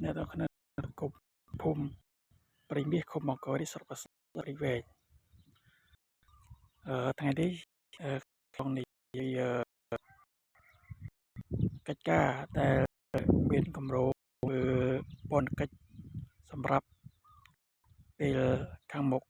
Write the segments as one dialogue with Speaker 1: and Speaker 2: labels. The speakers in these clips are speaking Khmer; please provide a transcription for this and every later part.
Speaker 1: អ្នកទាំងគ្នាគប់ភូមិព្រៃមាសឃុំអង្គរនេះស្រុកប្រាសាទរីវែងថ្ងៃនេះក្នុងនេះកិច្ចការដែលមានគម្រោងធ្វើពន្ធកិច្ចសម្រាប់ពេលខាងមុខ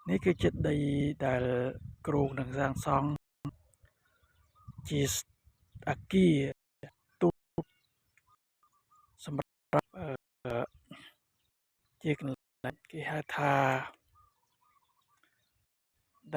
Speaker 1: នេះគឺជាដីដែលគ្រោងនឹងសាងសង់ជាអគារទូតសម្រាប់ជាកន្លែងគេហៅថា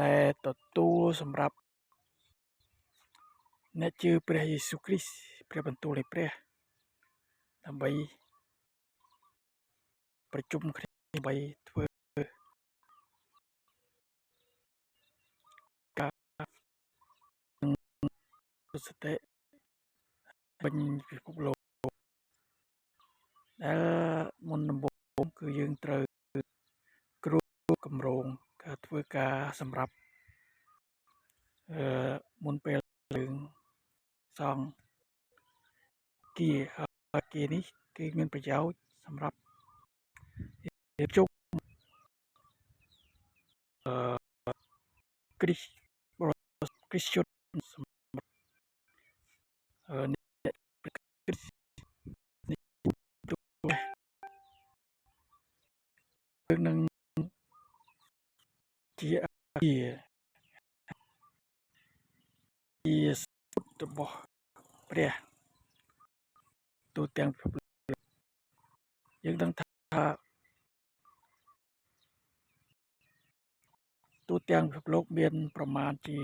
Speaker 1: ដែលទទួលសម្រាប់អ្នកជឿព្រះយេស៊ូវគ្រីស្ទព្រះបន្ទូលនៃព្រះដើម្បីប្រជុំគ្នាដើម្បីធ្វើការសតិពេញពិភពលោកដែលមុនដំបូងគឺយើងត្រូវគ្រូគម្រោងការធ្វើការសម្រាប់មុនពេលយើងសង់គារនេះគឺមានប្រយោជន៍សម្រាប់រៀបជុំគ្រីស្ទជនអ្នកគ្រីស្ទយើងនឹងជាអគារជាសុទ្ធរបស់ព្រះទូទាំងពិភពលោកយើងដឹងថាទូទាំងពិភពលោកមានប្រមាណជា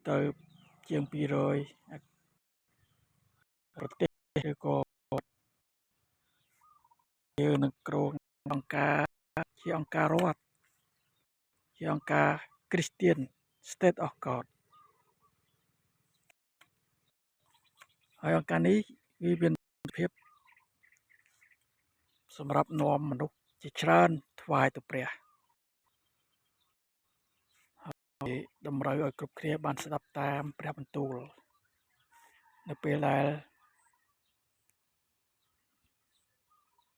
Speaker 1: ទៅជាង200ប្រទេសឬក៏យើងនឹងគ្រោងអង្គការជាអង្គការរដ្ឋជាអង្គការ Christian State of God ហើយអង្គការនេះវាមានភាពសម្រាប់នាំមនុស្សជាច្រើនថ្វាយទៅព្រះហើយតម្រូវឲ្យគ្រប់គ្នាបានស្ដាប់តាមព្រះបន្ទូលនៅពេលដែល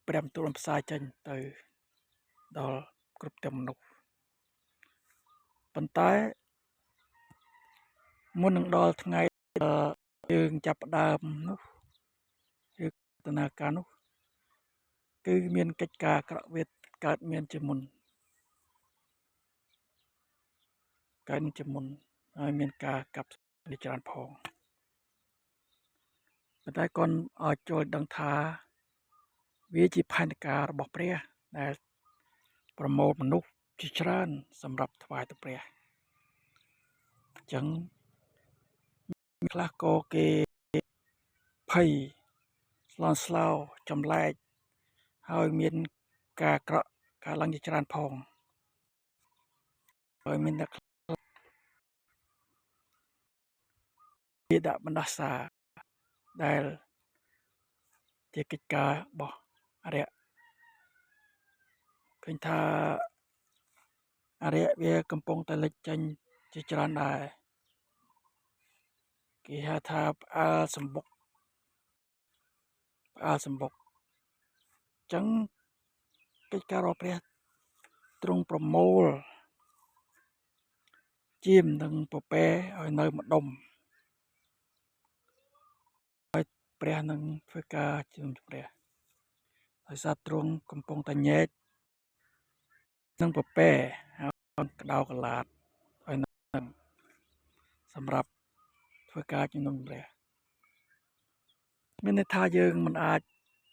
Speaker 1: ព្រះបន្ទូលផ្សាយចេញទៅដល់គ្រប់ទាំងមនុស្សប៉ុន្តែមុននឹងដល់ថ្ងៃយើងចាប់ផ្ដើមនោះឬដំណើរការនោះគឺមានកិច្ចការក្រក់វាកើតមានជាមុនហើយមានការកាប់នេះច្រើនផងប៉ុន្តែគាត់ឲ្យចូលដឹងថាវាជាផែនការរបស់ព្រះដែលប្រមូលមនុស្សជាច្រើនសម្រាប់ថ្វាយទៅព្រះអញ្ចឹងខ្លះក៏គេភ័យស្លន់ស្លោចម្លែកហើយមានការក្រក់ការឡើងជាច្រើនផងហើយមានអ្នកគេដាក់បណ្ដាសាដែលជាកិច្ចការរបស់អរិយឃើញថាអរិយវាកំពុងតែលេចចេញជាច្រើនដែរគេហៅថាផ្អើលសម្បុកអញ្ចឹងកិច្ចការរបស់ព្រះទ្រង់ប្រមូលជាមនិងពពែឲ្យនៅម្ដុំហើយព្រះនឹងធ្វើការជំនុំជម្រះដោយសារទ្រង់កំពុងតែញែកនឹងពពែហើយក្តៅកលាតឲ្យនឹងសម្រាប់ធ្វើការជំនុំជម្រះមានន័យថាយើងមិនអាច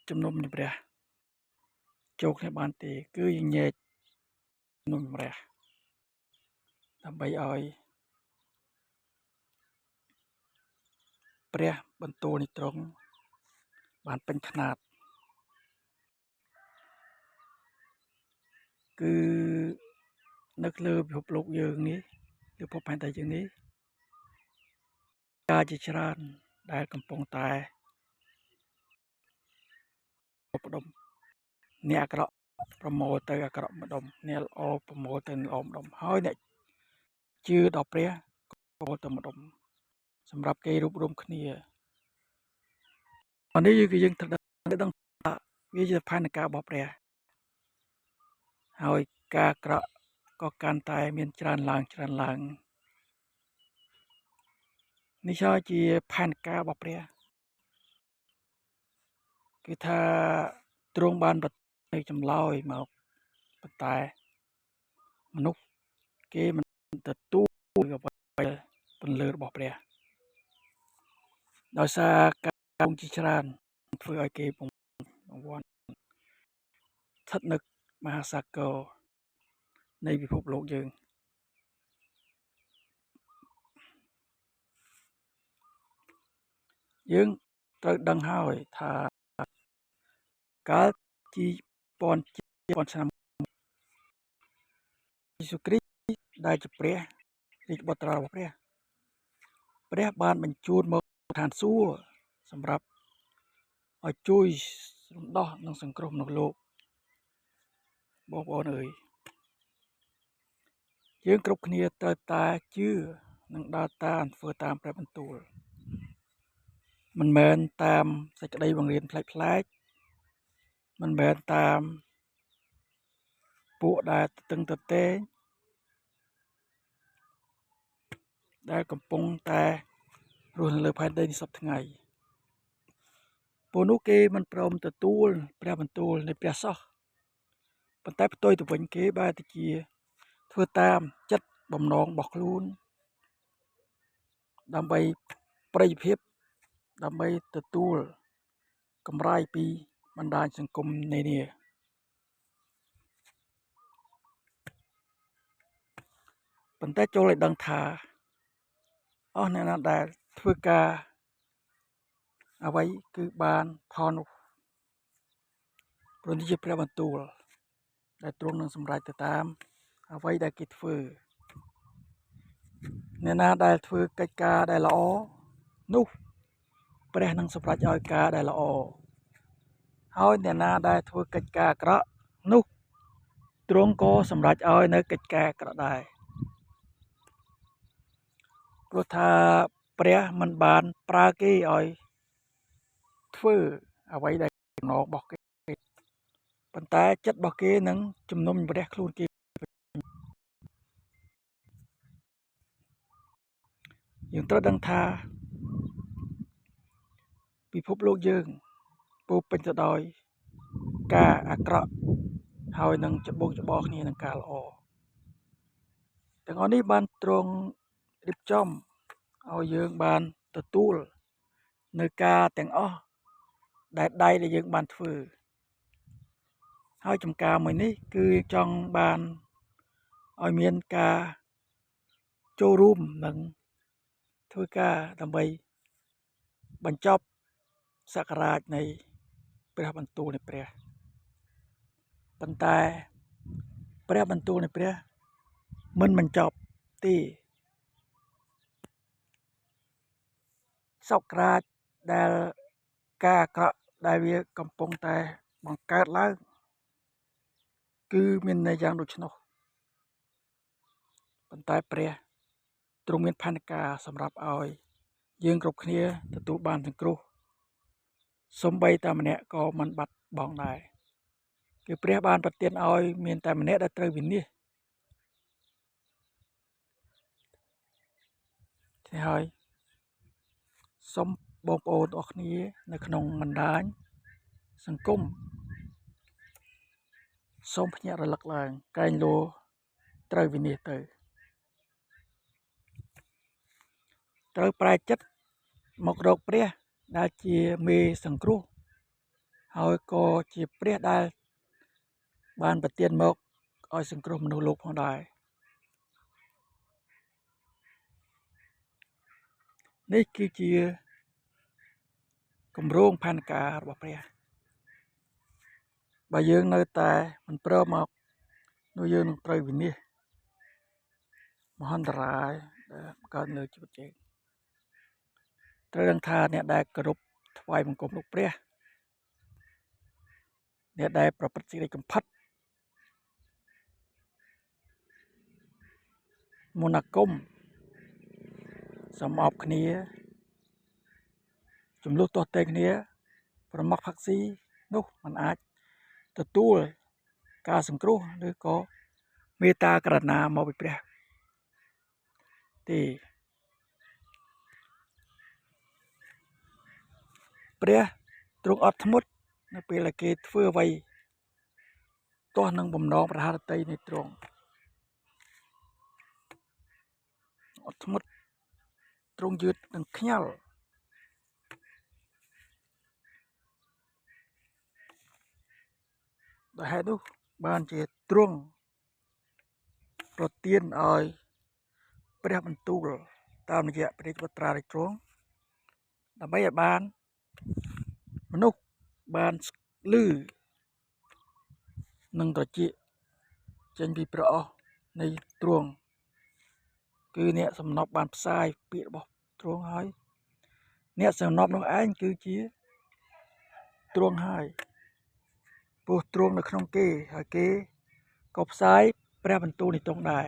Speaker 1: ជំនុំជម្រះចូលគ្នាបានទេគឺយើងញែកជំនុំជម្រះដើម្បីឲ្យព្រះបន្ទូលនេះទ្រង់បានពេញខ្នាតគឺនៅលើពិភពលោកយើងនេះឬពិភពផែនដីយើងនេះការជាច្រើនដែលកំពុងតែបដុំអ្នកអាក្រក់ប្រមូលទៅអាក្រក់ម្ដុំអ្នកល្អប្រមូលទៅល្អម្ដុំហើយអ្នកជឿដល់ព្រះប្រមូលទៅម្ដុំសម្រាប់គេរួបរวมគ្នា อันนี้คือยังต้องวิจารพันธ์การบอกเปรียហើយការក្រក់ក៏កាន់តែមានច្រើនឡើងនេះជាផែនការរបស់ព្រះគឺថាទ្រង់បានបន្ថយចម្លើយមកប៉ុន្តែមនុស្សគេមិនទទួលអ្វីពន្លឺរបស់ព្រះដោយសារការជាច្រើនធ្វើឲ្យគេពងវ័នស្ថិតនៅមហាសាគរនៃពិភពលោកយើងត្រូវដឹងហើយថាកាលជាពាន់ឆ្នាំយេស៊ូវគ្រីស្ទដែលជាព្រះរាជបុត្រារបស់ព្រះបានបញ្ជូនមកឋានសួគ៌សម្រាប់ឲ្យជួយរំដោះនិងសង្គ្រោះមនុស្សលោកបងប្អូនអើយយើងគ្រប់គ្នាត្រូវតែជឿនិងដើរតាមធ្វើតាមព្រះបន្ទូលមិនមែនតាមសេចក្តីបង្រៀនប្លែកមិនមែនតាមពួកដែលទទឹងទទេងដែលកំពុងតែរស់នៅលើផែនដីនេះសពថ្ងៃពួកនោះគេមិនព្រមទទួលព្រះបន្ទូលនៃព្រះសោះប៉ុន្តែផ្ទុយទៅវិញគេបែរទៅជាធ្វើតាមចិត្តបំណងរបស់ខ្លួនដើម្បីប្រយោជន៍ភាពដើម្បីទទួលកម្រៃពីបណ្ដាញសង្គមនានាប៉ុន្តែចូលឲ្យដឹងថាអស់អ្នកណាដែលធ្វើការអ្វីគឺបានផលនោះព្រោះនេះជាព្រះបន្ទូលដែលទ្រង់នឹងសម្រេចទៅតាមអ្វីដែលគេធ្វើអ្នកណាដែលធ្វើកិច្ចការដែលល្អនោះព្រះនឹងសម្រេចឲ្យការដែលល្អហើយអ្នកណាដែលធ្វើកិច្ចការអាក្រក់នោះទ្រង់ក៏សម្រេចឲ្យនៅកិច្ចការអាក្រក់ដែរព្រោះថាព្រះមិនបានប្រើគេឲ្យធ្វើអ្វីដែលចំណងរបស់គេប៉ុន្តែចិត្តរបស់គេនឹងជំនុំជម្រះខ្លួនគេយើងត្រូវដឹងថាពិភពលោកយើងពោរពេញទៅដោយការអាក្រក់ហើយនឹងច្បូកច្បល់គ្នានឹងការល្អទាំងអស់នេះបានទ្រង់រៀបចំឲ្យយើងបានទទួលនៅការទាំងអស់ដែលដៃដែលយើងបានធ្វើហើយចំការមួយនេះគឺចង់បានឲ្យមានការចូលរួមនិងធ្វើការដើម្បីបញ្ចប់សក្ការៈនៃព្រះបន្ទូលនៃព្រះប៉ុន្តែព្រះបន្ទូលនៃព្រះមិនបញ្ចប់ទេសក្ការៈដែលការអាក្រក់ដែលវាកំពុងតែបង្កើតឡើងគឺមានន័យយ៉ាងដូច្នោះប៉ុន្តែព្រះទ្រង់មានផែនការសម្រាប់ឲ្យយើងគ្រប់គ្នាទទួលបានសង្គ្រោះសូម្បីតែម្នាក់ក៏មិនបាត់បង់ដែរគឺព្រះបានប្រទានឲ្យមានតែម្នាក់ដែលត្រូវវិនិច្ឆ័យនេះហើយសូមបងប្អូនអរគ្នានៅក្នុងបណ្ដាញសង្គមសូមភ្ញាក់រលឹកឡើងកែងលោត្រូវវិនិច្ឆ័យទៅត្រូវប្រែចិត្តមករកព្រះដែលជាមេសង្គ្រោះហើយក៏ជាព្រះដែលបានប្រទានមកឲ្យសង្គ្រោះមនុស្សលោកផងដែរនេះគឺជាគម្រោងផែនការរបស់ព្រះបើយើងនៅតែមិនព្រមមកនោះយើងនឹងត្រូវវិនិច្ឆ័យមហន្តរាយដែលកើតលើជីវិតយើងត្រូវដឹងថាអ្នកដែលគោរពថ្វាយបង្គំលោកព្រះអ្នកដែលប្រព្រឹត្តសេចក្តីកំផិតមន្តអាគមសមអប់គ្នាចំនួនទាស់តែគ្នា ប្រមាក់ផាក់ស៊ីនោះมันអាចទទួលការសង្គ្រោះឬក៏មេត្តាករុណាមកពីព្រះទេព្រះទ្រង់អត់ធ្មត់នៅពេលដែលគេធ្វើអ្វីទាស់នឹងបំណងប្រហារតីនៃទ្រង់អត់ធ្មត់ទ្រង់យឺតនឹងខ្ញាល់ដោយហេតុនោះបានជាទ្រង់ប្រទានឲ្យព្រះបន្ទូលតាមរយៈព្រះបុត្រានៃទ្រង់ដើម្បីឲ្យបានមនុស្សបានឮនឹងត្រជាចេញពីព្រះអស់នៃទ្រង់គឺអ្នកសំណប់បានផ្សាយពាក្យរបស់ទ្រង់ហើយអ្នកសំណប់នោះឯងគឺជាទ្រង់ហើយព្រោះទ្រង់នៅក្នុងគេហើយគេក៏ផ្សាយព្រះបន្ទូលនៃទ្រង់ដែរ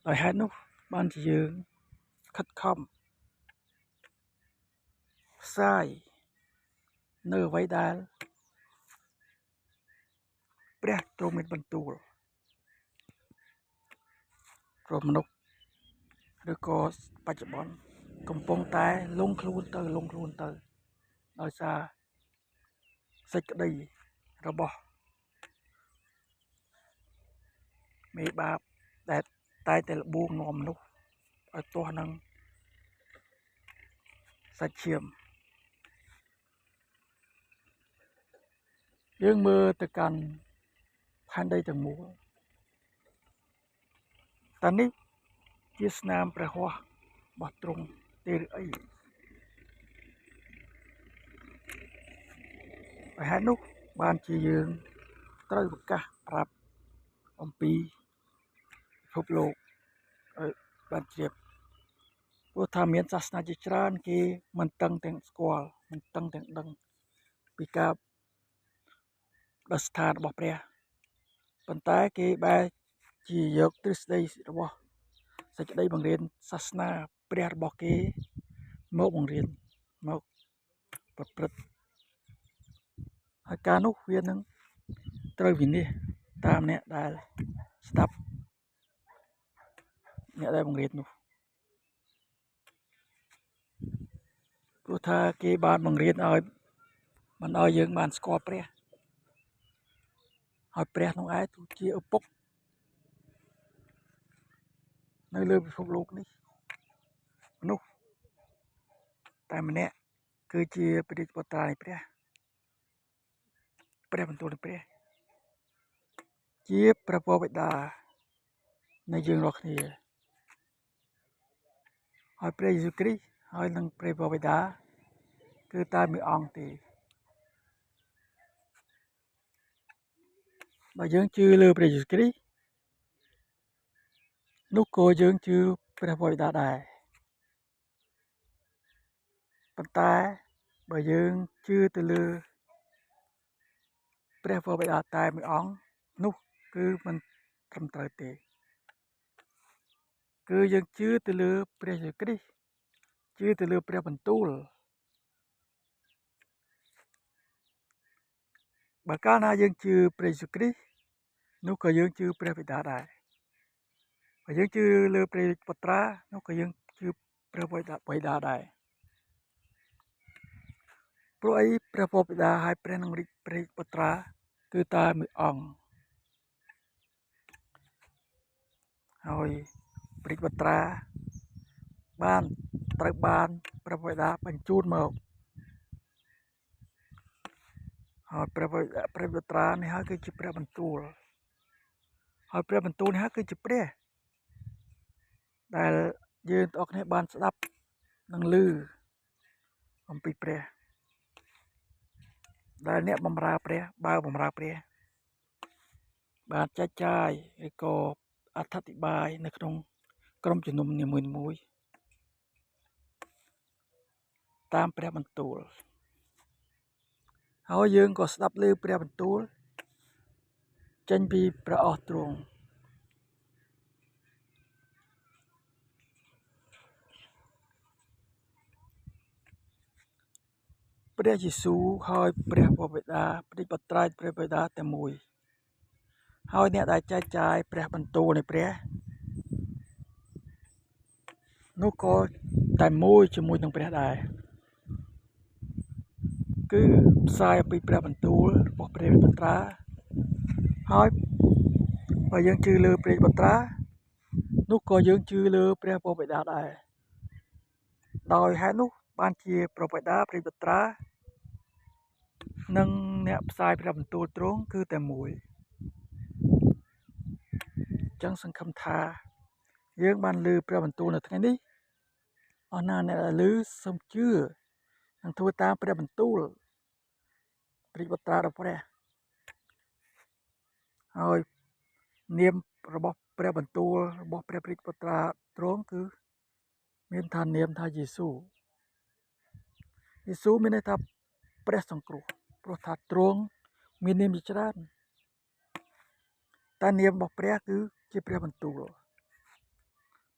Speaker 1: ដោយហេតុនោះបានជាយើងខិតខំផ្សាយនៅអ្វីដែលព្រះទ្រង់មានបន្ទូលព្រោះមនុស្សឬក៏បច្ចុប្បន្នកំពុងតែលងខ្លួនទៅដោយសារសេចក្តីរបស់មេបាបដែលតែលបួងនាំមនុស្សឲ្យទាស់នឹងសាច់ឈាមយើងមើលទៅកាន់ផែនដីទាំងមូលតើនេះជាស្នាមព្រះហស្ថរបស់ទ្រង់ទេឬអីហើយហេតុនោះបានជាយើងត្រូវប្រកាសប្រាប់អំពីពិភពលោកឲ្យបានជ្រាបព្រោះថាមានសាសនាជាច្រើនគេមិនតឹងទាំងស្គាល់មិនតឹងទាំងដឹងពីការដល់ស្ថានរបស់ព្រះប៉ុន្តែគេបែរជាយកទ្រឹស្ដីរបស់សេចក្តីបង្រៀនសាសនាព្រះរបស់គេមកបង្រៀនមកប្រព្រឹត្តហើយការនោះវានឹងត្រូវវិនិច្ឆ័យតាមអ្នកដែលស្ដាប់អ្នកដែលបង្រៀននោះព្រោះថាគេបានបង្រៀនឲ្យមិនឲ្យយើងបានស្គាល់ព្រះហើយព្រះនោះឯងជាឪពុកនៅលើពិភពលោកនេះមនុស្សតែម្នាក់គឺជាព្រះរាជបុត្រានៃព្រះបន្ទូលនៃព្រះជាព្រះបិតានៃយើងរាល់គ្នាហើយព្រះយេស៊ូវគ្រីស្ទហើយនឹងព្រះបិតាគឺតែមួយអង្គទេបើយើងជឿលើព្រះយេស៊ូវគ្រីស្ទនោះក៏យើងជឿព្រះបិតាដែរប៉ុន្តែបើយើងជឿទៅលើព្រះបិតាតែមួយអង្គនោះគឺមិនត្រឹមត្រូវទេគឺយើងជឿទៅលើព្រះយេស៊ូវគ្រីស្ទជឿទៅលើព្រះបន្ទូលបើកាលណាយើងជឿព្រះយេស៊ូវគ្រីស្ទនោះក៏យើងជឿព្រះបិតាដែរបើយើងជឿលើព្រះបុត្រានោះក៏យើងជឿព្រះបិតាដែរព្រោះអីព្រះបិតាហើយព្រះនឹងព្រះបុត្រាគឺតែមួយអង្គហើយព្រះបុត្រាត្រូវបានព្រះបិតាបញ្ជូនមកហើយព្រះបុត្រានេះហើយគឺជាព្រះបន្ទូលហើយព្រះបន្ទូលនេះហើយគឺជាព្រះដែលយើងទាំងអស់គ្នាបានស្ដាប់និងឮអំពីព្រះដែលអ្នកបម្រើព្រះបើបម្រើព្រះបានចែកចាយឬក៏អត្ថាធិប្បាយនៅក្នុងក្រុមជំនុំនីមួយៗតាមព្រះបន្ទូល ហើយយើងក៏ស្ដាប់ឮព្រះបន្ទូលចេញពីព្រះអស់ទ្រង់ព្រះយេស៊ូវហើយព្រះបិតាផ្ដេចបត្រែកព្រះបិតាតែមួយហើយអ្នកដែលចែកចាយព្រះបន្ទូលនៃព្រះនោះក៏តែមួយជាមួយនឹងព្រះដែរគឺផ្សាយអំពីព្រះបន្ទូលរបស់ព្រះបត្រាហើយបើយើងជឿលើព្រះបត្រានោះក៏យើងជឿលើព្រះបិតាដែរដោយហេតុនោះបានជាព្រះបិតាព្រះបត្រានិងអ្នកផ្សាយព្រះបន្ទូលទ្រង់គឺតែមួយចឹងសង្ឃឹមថាយើងបានឮព្រះបន្ទូលនៅថ្ងៃនេះអស់ណាអ្នកដែលឮសូមជឿនិងធ្វើតាមព្រះបន្ទូលព្រះបត្រារបស់ព្រះហើយនាមរបស់ព្រះបន្ទូលរបស់ព្រះបត្រាទ្រង់គឺមានថានាមថាយេស៊ូវមានន័យថាព្រះសង្គ្រោះព្រោះថាទ្រង់មាននាមជាច្រើនតែនាមរបស់ព្រះគឺជាព្រះបន្ទូល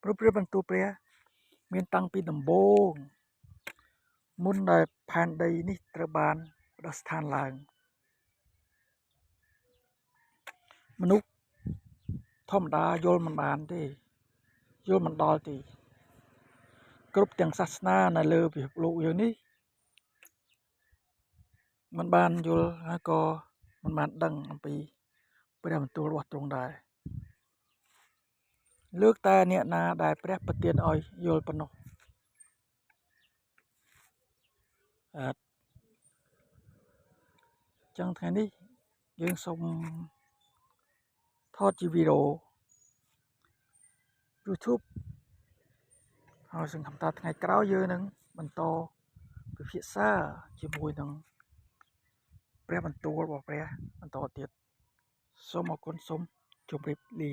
Speaker 1: ព្រោះព្រះបន្ទូលព្រះមានតាំងពីដំបូងមុនដែលផែនដីនេះត្រូវបានផ្ដល់ស្ថានឡើងមនុស្សធម្មតាយល់មិនបានទេយល់មិនដល់ទេគ្រប់ទាំងសាសនានៅលើពិភពលោកយើងនេះមិនបានយល់ហើយក៏មិនបានដឹងអំពីព្រះបន្ទូលរបស់ទ្រង់ដែរលើកតែអ្នកណាដែលព្រះប្រទានឲ្យយល់ប៉ុណ្ណោះចឹងថ្ងៃនេះយើងសូមថតជាវីដេអូ YouTube ហើយសង្ឃឹមថាថ្ងៃក្រោយយើងនឹងបន្តពិភាក្សាជាមួយនឹងព្រះបន្ទូលរបស់ព្រះបន្តទៀតសូមអរគុណសូមជម្រាបលា